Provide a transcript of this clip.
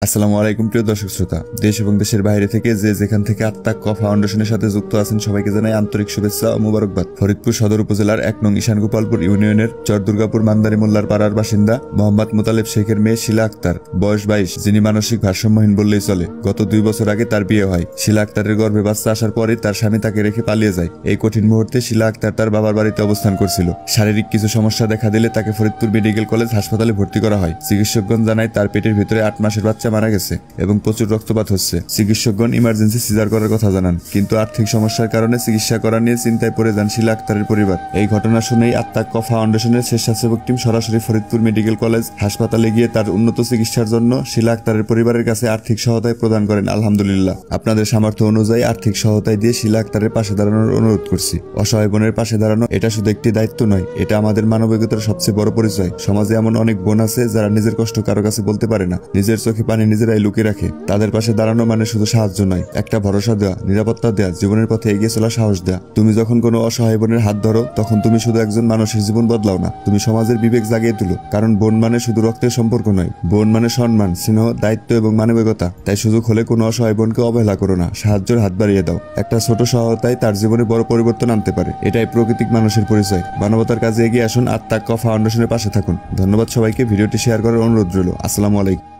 আসসালামু আলাইকুম প্রিয় দর্শক শ্রোতা, দেশ এবং দেশের বাইরে থেকে যে যেখান থেকে আত্মাক ক ফাউন্ডেশনের সাথে যুক্ত আছেন সবাইকে জানাই আন্তরিক শুভেচ্ছা ও মুবারকবাদ। ফরিদপুর সদর উপজেলার ১ নং ঈশানগোপালপুর ইউনিয়নের চরদুর্গাপুর মান্দারি মোল্লার পাড়ার বাসিন্দা মোহাম্মদ মোতালেব শেখের মেয়ে শিলা আক্তার, বয়স ২২, যিনি মানসিক ভারসাম্যহীন বললেই চলে। গত ২ বছর আগে তার বিয়ে হয়। শিলা আক্তারের গর্ভে বাচ্চা আসার পরে তার স্বামী তাকে রেখে পালিয়ে যায়। এই কঠিন মুহূর্তে শিলা আক্তার তার বাবার বাড়িতে অবস্থান করছিল। শারীরিক কিছু সমস্যা দেখা দিলে তাকে ফরিদপুর মেডিকেল কলেজ হাসপাতালে ভর্তি করা হয়। চিকিৎসকগণ জানায় তার পেটের ভিতরে ৮ মাসের বাচ্চা মারা গেছে এবং প্রচুর রক্তপাত হচ্ছে। চিকিৎসকগণ ইমার্জেন্সি সিজার করার কথা জানান, কিন্তু আর্থিক সমস্যার কারণে চিকিৎসা করা নিয়ে চিন্তায় পড়ে যান শিলা আক্তারের পরিবার। এই ঘটনা শুনেই আত্মাক ক ফাউন্ডেশনের স্বেচ্ছাসেবক টিম সরাসরি ফরিদপুর মেডিকেল কলেজ হাসপাতালে গিয়ে তার উন্নত চিকিৎসার জন্য শিলা আক্তারের পরিবারের কাছে আর্থিক সহায়তা প্রদান করেন। আলহামদুলিল্লাহ, আপনাদের সামর্থ্য অনুযায়ী আর্থিক সহায়তায় দিয়ে শিলা আক্তারের পাশে দাঁড়ানোর অনুরোধ করছি। অসহায় বোনের পাশে দাঁড়ানো এটা শুধু একটি দায়িত্ব নয়, এটা আমাদের মানবিকতার সবচেয়ে বড় পরিচয়। সমাজে এমন অনেক বোন আছে যারা নিজের কষ্ট কারো কাছে বলতে পারে না, নিজের চোখে পানি নিজেরাই লুকিয়ে রাখে। তাদের পাশে দাঁড়ানো মানে শুধু সাহায্য নয়, একটা ভরসা দেওয়া, নিরাপত্তা দেওয়া, জীবনের পথে এগিয়ে চলার সাহস দেওয়া। তুমি যখন কোনো অসহায় বোনের হাত ধরো, তখন তুমি শুধু একজন মানুষের জীবন বদলাও না, তুমি সমাজের বিবেক জাগিয়ে তুলো। কারণ বোন মানে শুধু রক্তের সম্পর্ক নয়, বোন মানে সম্মান, স্নেহ, দায়িত্ব এবং মানবিকতা। তাই সুযোগ হলে কোনো অসহায় বোনকে অবহেলা করো না, সাহায্যের হাত বাড়িয়ে দাও। একটা ছোট সহায়তায় তার জীবনে বড় পরিবর্তন আনতে পারে। এটাই প্রকৃতিক মানুষের পরিচয়। মানবতার কাজে এগিয়ে আসুন, আত্মাক ক ফাউন্ডেশনের পাশে থাকুন। ধন্যবাদ সবাইকে। ভিডিওটি শেয়ার করার অনুরোধ রইল। আসসালামু আলাইকুম।